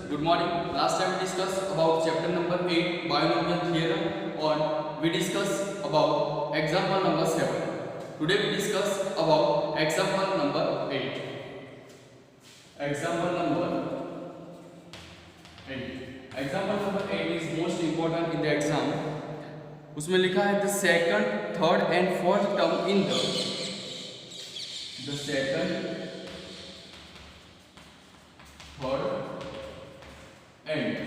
Good morning. Last time we discussed about chapter number 8, binomial theorem, and we discussed about example number 7. Today we discuss about example number 8. Example number 8. Example number 8 is most important in the exam. उसमें लिखा है the second, third and fourth term in the second, third and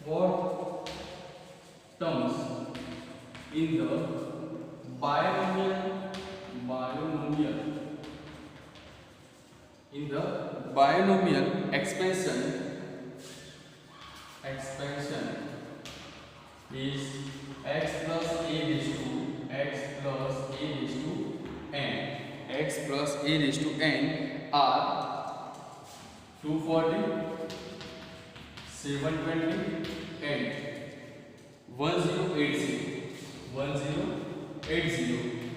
fourth terms in the binomial expansion is x plus a raised to n are 240, 720 and 1080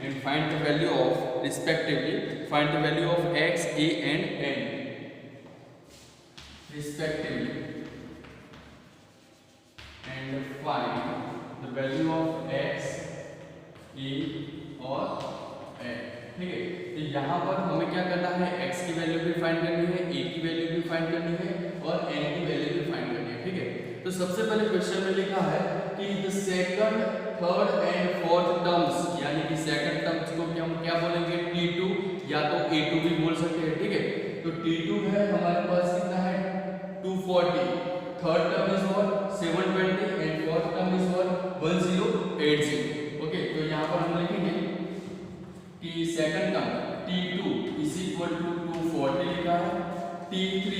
and find the value of respectively x, a and n respectively, and find the value of x, a और n. ठीक है, तो यहाँ पर हमें क्या करना है, x की वैल्यू भी फाइंड करनी है, a की वैल्यू भी फाइंड करनी है और n की वैल्यू भी फाइंड करनी है. ठीक है, तो सबसे पहले क्वेश्चन में लिखा है कि the second, third and fourth terms, यानी कि सेकंड टर्म्स को हम क्या बोलेंगे, t2 या तो a2 भी बोल सकते हैं. ठीक है, तो t2 है हमारे पास कितना है 240, third term is what 720 and fourth term is what 1080. Okay, तो यहाँ पर हम लिखेंगे कि second term t2 is equal to 240 लिखा है, t3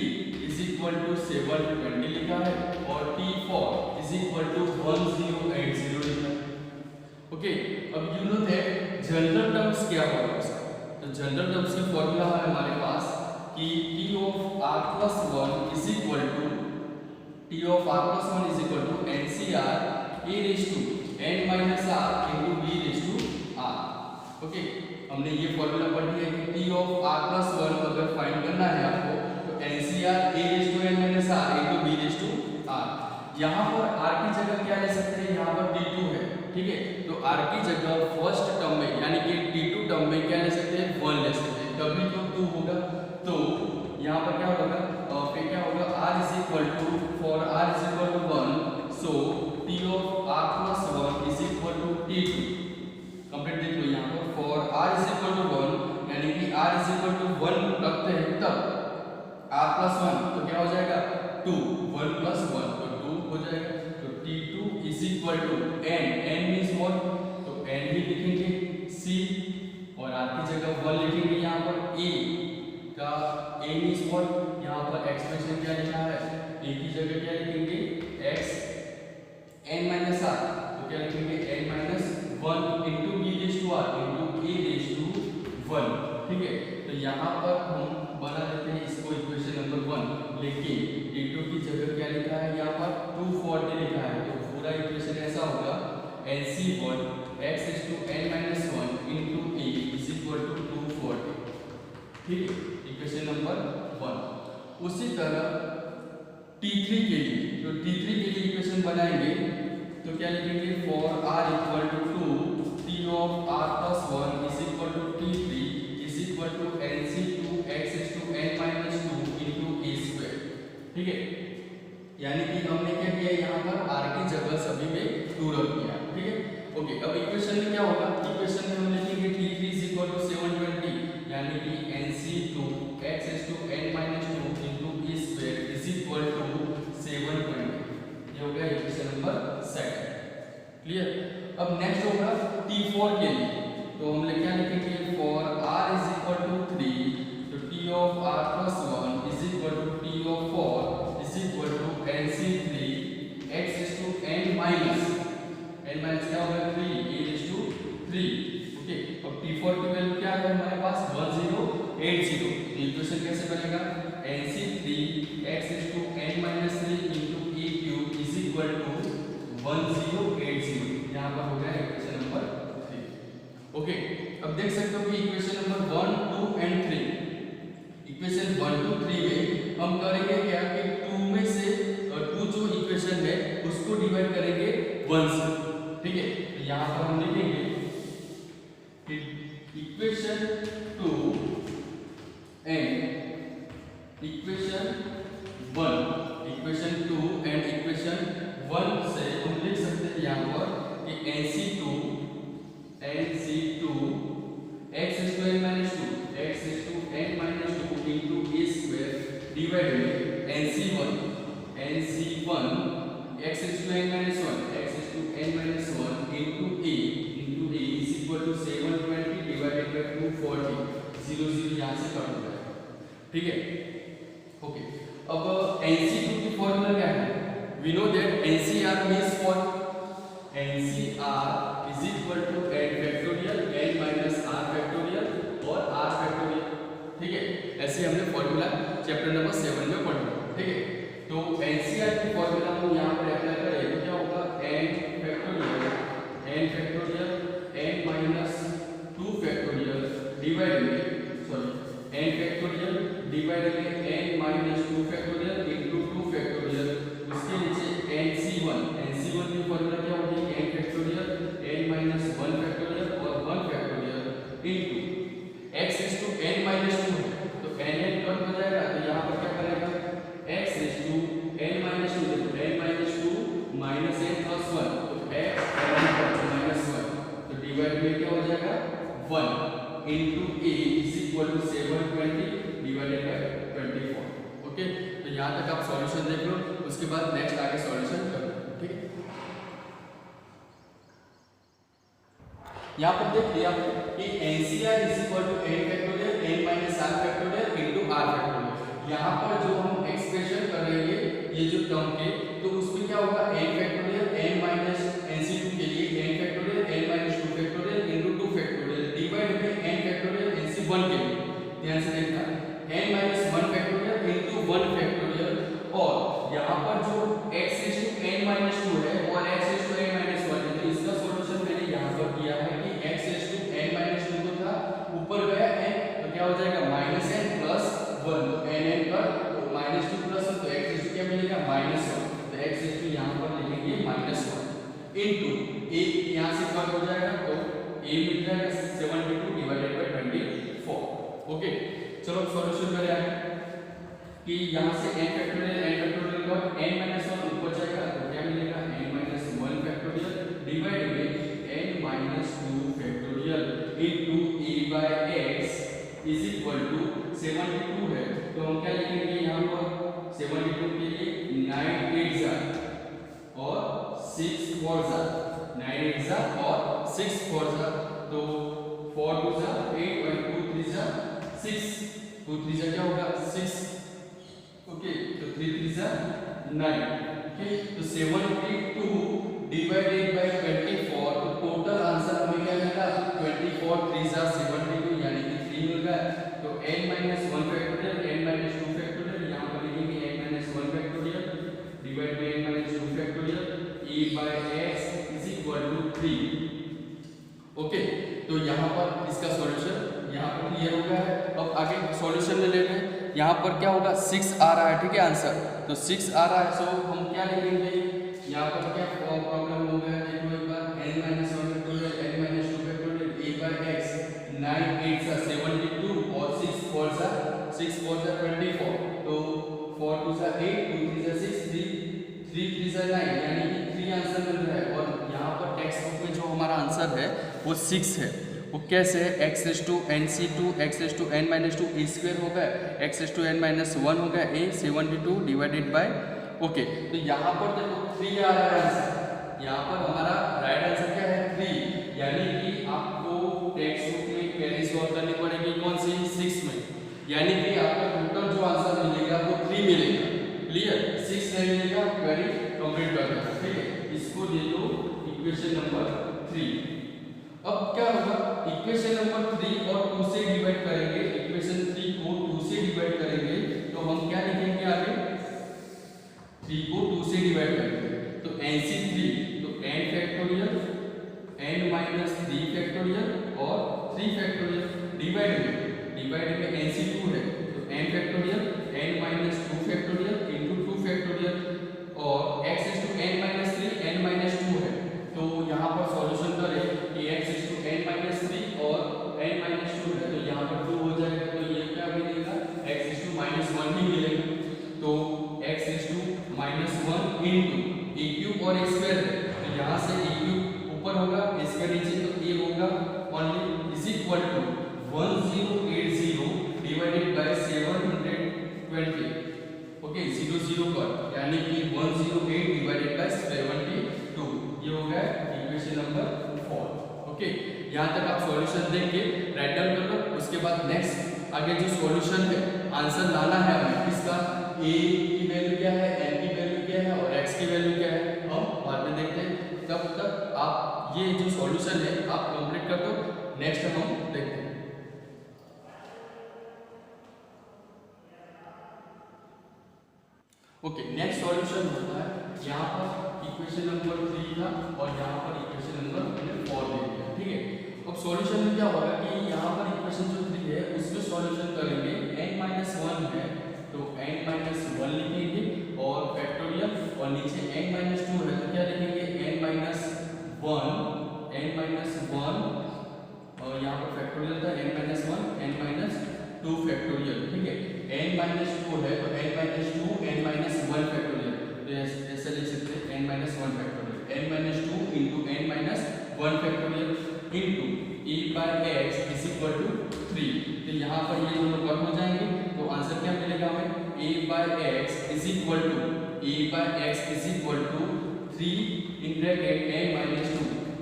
इज इक्वल टू 720 लिखा है और t4 इज इक्वल टू 1080 लिखा है. ओके, अब you know that general terms क्या होगा इसका. तो जनरल टर्म्स की फॉर्मूला है हमारे पास कि t of r plus 1 is equal to NCR e raised to n minus r into b raised to r. Okay, हमने ये फॉर्मूला पढ़ लिया है कि t of r plus 1 अगर फाइंड करना है आपको तो NCR e raised to n minus r into b raised to r. यहाँ पर r की जगह क्या ले सकते हैं, यहाँ पर t2 है. ठीक है, तो r की जगह फर्स्ट टर्म में यानी कि t2 टर्म में क्या ले सकते हैं, 1 ले सकते हैं, तभी तो 2 होगा. तो यहाँ पर क्या होगा, फिर क्या होगा, r is equal to 1, so t of r plus 1 is equal to t2. Complete देख लो, यहाँ पर for r is equal to 1 यानी कि r is equal to 1 रखते हैं तब r plus 1 तो क्या हो जाएगा 2, 1 plus 1 तो 2 हो जाएगा. तो t2 is equal to n means what, तो n भी लिखेंगे, c और r की जगह 1 लिखेंगे, यहाँ पर a का a means what, यहाँ पर एक्सप्रेशन क्या लिखा है, a की जगह क्या लिखेंगे x n minus r, तो क्या लिखेंगे n minus 1 into b raised to r into a raised to 1. ठीक है, तो यहाँ पर हम बना देते हैं इसको इक्वेशन नंबर 1, लेकिन t2 की जगह क्या लिखा है, यहाँ पर 240 लिखा है, तो पूरा इक्वेशन ऐसा होगा NC1 x is to n minus 1 into a is equal to 240. ठीक है, इक्वेशन नंबर 1. उसी तरह t3 के लिए, तो t3 के लिए इक्वेशन बनाएंगे तो क्या लिखेंगे, for r equal to 2 t of r plus 1 is equal to t3 is equal to nc2 x is to n minus 2 into a square. ठीक है, यानी कि हमने क्या किया, यहाँ पर r की जगह सभी में 2 रख दिया. ठीक है, ओके, अब इक्वेशन में क्या होगा, इक्वेशन में हम लिखेंगे t3 is equal to 720 यानी कि nc2 x is to n minus 2 into a square is equal to 720. ये हो गया इक्वेशन नंबर 2. क्लियर. अब नेक्स्ट होगा t4 के लिए, तो हम क्या लिखेंगे, for r is equal to 3 तो t of r plus 1 is equal to t of 4 is equal to nc3 x is to n minus क्या होगा 3 a is to 3. ओके, अब t4 की वैल्यू क्या है हमारे पास 1080. तो इक्वेशन कैसे बनेगा, nc3 x is to n minus 3 into a cube is equal to 1080. यहाँ पर हो गया इक्वेशन नंबर 3. ओके, अब देख सकते हो कि इक्वेशन नंबर 1, 2 एंड 3, इक्वेशन 1, 2, 3 में हम करेंगे क्या कि 2 में से 2 जो इक्वेशन है उसको डिवाइड करेंगे 1 से, ठीक है। तो यहाँ पर हम लिखेंगे कि इक्वेशन 2 एंड इक्वेशन 1 से हम लिख सकते हैं यहाँ पर कि NC2 x is to n minus 2 into a square divided by NC1 x is to n minus 1 into a is equal to 720 divided by 240 0 यहाँ से कट हो जाएगा, ठीक है। ओके, अब NC2 की फॉर्मूला क्या है? We know that NCR means what? NCR is equal to n factorial n minus r factorial और r factorial, ठीक है। ऐसे हमने फॉर्मूला चैप्टर नंबर 7 में पढ़ा, ठीक है। तो NCR की फॉर्मूला हम यहाँ पर अप्लाई करें तो क्या होगा? n factorial n minus 2 factorial divided by n factorial divided by n minus 2 factorial into 2 factorial, उसके नीचे NC1 की फॉर्मूला क्या होगी? n factorial n minus 1 factorial और 1 factorial into x is to n minus 2 है तो n कट हो जाएगा, तो यहाँ पर क्या करेगा? x is to n minus 2 देखो n minus 2 minus n plus 1 तो x n minus 1 तो डिवाइड में क्या हो जाएगा? 1 into a is equal to 720 divided by 24, okay. तो यहाँ तक आप सॉल्यूशन देख लो, उसके बाद नेक्स्ट आगे सॉल्यूशन करो, ठीक है। यहाँ पर देख लिया कि NCR is equal to n factorial n minus r factorial into r factorial। यहाँ पर जो हम एक्सप्रेशन करेंगे ये जो टर्म के, तो उसमें क्या होगा? n factorial n minus NC2 के लिए n factorial n minus 2 factorial into 2 factorial divide by n factorial NC1 के लिए, ध्यान से देखना, n minus 1 factorial into 1 factorial, और यहाँ पर जो x is to n minus 2 है और x is to n minus 1 है, तो इसका सॉल्यूशन मैंने यहाँ पर किया है कि x is to n minus 2 तो था, ऊपर गया n तो क्या हो जाएगा? माइनस n प्लस 1, तो n पर माइनस 2 प्लस 1 तो x is to क्या मिलेगा? माइनस 1, तो x is to यहाँ पर लिखेंगे माइनस 1 इनटू a, यहाँ से कट हो जाएगा तो a मिल जाएगा 72 डिवाइडेड बाय 24, ओके। चलो सॉल्यूशन करें आगे कि यहाँ से n फैक्टोरियल का n minus 1 ऊपर जाएगा तो क्या मिलेगा? n minus 1 factorial divided by n minus 2 factorial into a by x is equal to 72 है, तो हम क्या लिखेंगे यहाँ पर? 72 के लिए 9 8 जा और 6 4 जा, 9 8 जा और 6 4 जा, तो 4 2 जा 8 और 2 3 जा 6, 2 3 जा क्या होगा? 6, ओके। तो 3 3 जा 9, ओके। तो 72 डिवाइडेड बाय 24, तो टोटल आंसर हमें क्या मिला? 24 3 जा 72 यानी कि 3 मिल गया। तो n minus 1 factorial n minus 2 factorial यहाँ पर लिखेंगे n minus 1 factorial divide by n minus 2 factorial a by x is equal to 3, okay. तो यहाँ पर इसका सॉल्यूशन यहाँ पर क्लियर हो गया है। अब आगे सॉल्यूशन में लेते हैं, यहाँ पर क्या होगा? 6 आ रहा है, ठीक है आंसर, तो 6 आ रहा है, सो हम क्या लिखेंगे? यहाँ पर क्या प्रॉब्लम हो गया? देखो एक बार, n minus 1 factorial n minus 2 factorial a by x, 9 8 जा 72 और 6 4 जा 24, तो 4 2 जा 8 2 3 जा 6 3 3 जा 9 यानी कि 3 आंसर मिल रहा है। और यहाँ पर टेक्स्ट बुक में जो हमारा आंसर है वो 6 है। वो कैसे है? x is to NC2 x is to n minus 2 a square हो गया, x is to n minus 1 हो गया a 72 डिवाइडेड बाय, ओके। तो यहाँ पर देखो 3 आ रहा है आंसर, यहाँ पर हमारा राइट आंसर क्या है? 3, यानी कि आपको टेक्स्ट बुक में क्वेरी सॉल्व करनी पड़ेगी कौन सी? 6 में, यानी कि आपका टोटल जो आंसर मिलेगा वो 3 मिलेगा, क्लियर? 6 नहीं मिलेगा, क्वेरी कंप्लीट कर देना, ठीक है। इसको दे दो इक्वेशन नंबर 3। अब क्या होगा? इक्वेशन नंबर 3 और 2 से डिवाइड करेंगे, इक्वेशन 3 को 2 से डिवाइड करेंगे तो हम क्या लिखेंगे आगे? 3 को 2 से डिवाइड करेंगे तो NC3, तो n factorial n minus 3 factorial और 3 फैक्टोरियल डिवाइड में NC2 है तो n फैक्टोरियल n minus 2 होगा इसके नीचे, तो ए होगा only is equal to 1080 divided by 720। Okay 00 कर, यानी कि 108 डिवाइडेड बाय 72, ये हो गया इक्वेशन नंबर 4। ओके, यहाँ तक आप सॉल्यूशन देख के राइट डाउन कर लो। उसके बाद नेक्स्ट आगे जो सॉल्यूशन है, आंसर लाना है हमें किसका, a की वैल्यू क्या है, n की वैल्यू क्या है और x की वैल्यू क्या है, हम बाद में देखते हैं। तब तक आप ये जो सॉल्यूशन है आप कंप्लीट कर दो, नेक्स्ट हम देखते हैं। ओके, नेक्स्ट सॉल्यूशन होता है, यहाँ पर इक्वेशन नंबर 3 था और यहाँ पर इक्वेशन नंबर 4 दे दिया। ठीक है, अब सॉल्यूशन में क्या होगा कि यहाँ पर इक्वेशन जो 3 है उसमें सॉल्यूशन करेंगे, n-1 है तो n-1 लिखेंगे और फैक्टोरियल, और नीचे n-2 है तो क्या लिखेंगे n-1 और यहाँ पर फैक्टोरियल था n-1 n-2 फैक्टोरियल। ठीक है, n-2 है तो n-2 n-1 फैक्टोरियल, तो ऐसे लिख सकते हैं n-1 factorial, n-2 into n-1 factorial into e by x is equal to 3। तो यहाँ पर ये दोनों कट हो जाएंगे तो आंसर क्या मिलेगा हमें, e by x is equal to 3 in bracket n-2,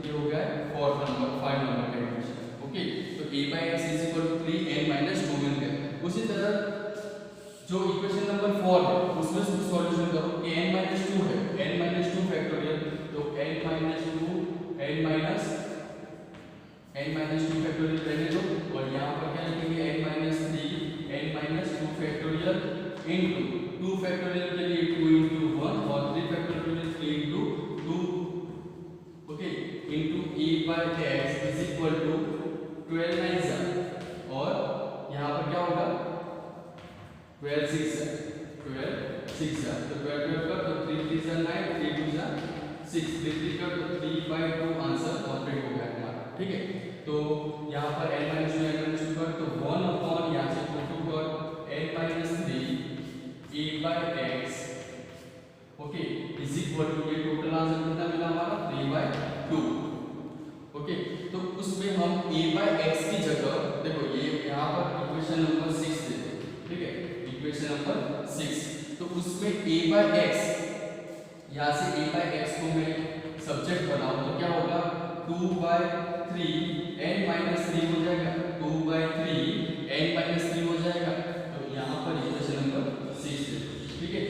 ये हो गया 5 नंबर का इक्वेशन। ओके, तो e by x is equal to 3 n-2 मिल गया। उसी तरह जो इक्वेशन नंबर 4 है उसमें सॉल्यूशन करो, n-2 है n-2 फैक्टोरियल, तो n-2 फैक्टोरियल रहने दो और यहाँ पर क्या लिखेंगे n-2 फैक्टोरियल इनटू 2 फैक्टोरियल के लिए 2 into 1 और 3 फैक्टोरियल के लिए 3 into 2। Okay, into e by x is equal to 12 9 और यहाँ पर क्या होगा 12 6 तो 12 का तो 3 3 9 3 2 6 3 का तो 3/2 आंसर कंप्लीट हो गया हमारा। ठीक है, तो यहाँ पर n-2 पर तो 1 अपॉन यहाँ से 2 पर n-3 e by x, okay is equal to, ये टोटल आंसर कितना मिला हमारा 3/2। ओके, तो उसमें हम a by x की जगह देखो, ये यहाँ पर इक्वेशन नंबर 6 है। ठीक है, इक्वेशन नंबर 6, तो उसमें a by x, यहाँ से a by x को मैं सब्जेक्ट बनाऊं तो क्या होगा 2/3 n-3 हो जाएगा, 2/3 n-3 हो जाएगा। तो यहाँ पर इक्वेशन नंबर 6 है। ठीक है,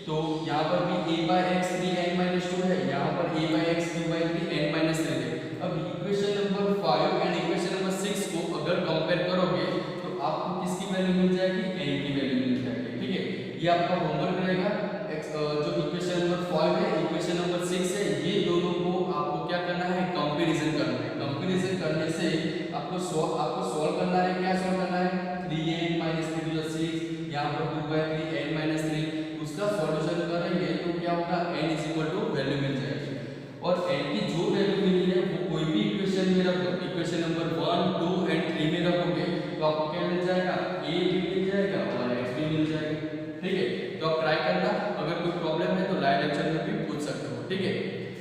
तो यहाँ पर भी a by x 3 n-2 है, यहाँ पर a by x 2/3 n-3 है। अब equation number 5 and equation number 6 को अगर कंपेयर करोगे तो आपको किसकी वैल्यू मिल जाएगी, n की वैल्यू मिल जाएगी। ठीक है, ये आपका होमवर्क रहेगा। जो इक्वेशन नंबर 5 है, इक्वेशन नंबर 6 है, ये दोनों को आपको क्या करना है, कंपैरिजन करना है। कंपैरिजन करने से आपको सॉल्व करना है, क्या सॉल्व करना है 3n-3 6, यहाँ पर 2/3 n-3, उसका सॉल्यूशन करेंगे तो क्या होगा n वैल्यू मिल जाएगी। और n की जो वैल्यू मिली है वो कोई भी इक्वेशन में रख दो, इक्वेशन नंबर 1 2 एंड 3 में रखोगे तो आपको क्या मिल जाएगा, a भी मिल जाएगा और x भी मिल जाएगा। ठीक है, तो आप ट्राई करना, अगर कोई प्रॉब्लम है तो लाइव लेक्चर में भी पूछ सकते हो। ठीक है,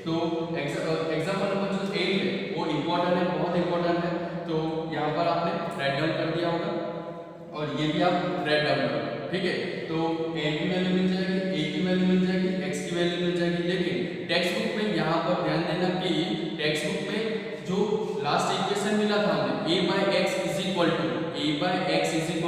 तो एग्जांपल नंबर जो 8 है वो इंपॉर्टेंट है, बहुत इंपॉर्टेंट है। तो यहाँ पर आपने राइट डाउन कर दिया होगा और ये भी आप राइट डाउन करो। ठीक है, तो n की वैल्यू मिल जाएगी, a की वैल्यू मिल जाएगी, x की वैल्यू मिल जाएगी। लेकिन टेक्स्ट बुक में यहाँ पर ध्यान देना कि टेक्स्ट बुक में जो लास्ट इक्वेशन मिला था हमें a by x is equal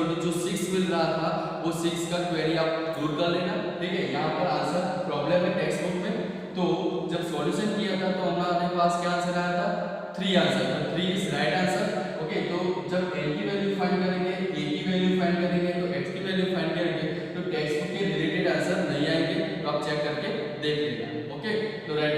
to जो 6 मिल रहा था वो 6 का क्वेरी आप दूर कर लेना। ठीक है, यहाँ पर आंसर प्रॉब्लम है टेक्स्ट बुक में, तो जब सॉल्यूशन किया था तो हमारे पास क्या आंसर आया था 3 आंसर, तो 3 इज राइट आंसर। ओके, तो जब n की वैल्यू फाइंड करेंगे, a की वैल्यू फाइंड करेंगे तो x की वैल्यू फाइंड करेंगे तो टेक्स्ट बुक के रिलेटेड आंसर नहीं आएंगे, तो आप चेक करके देख लेना। ओके, तो राइट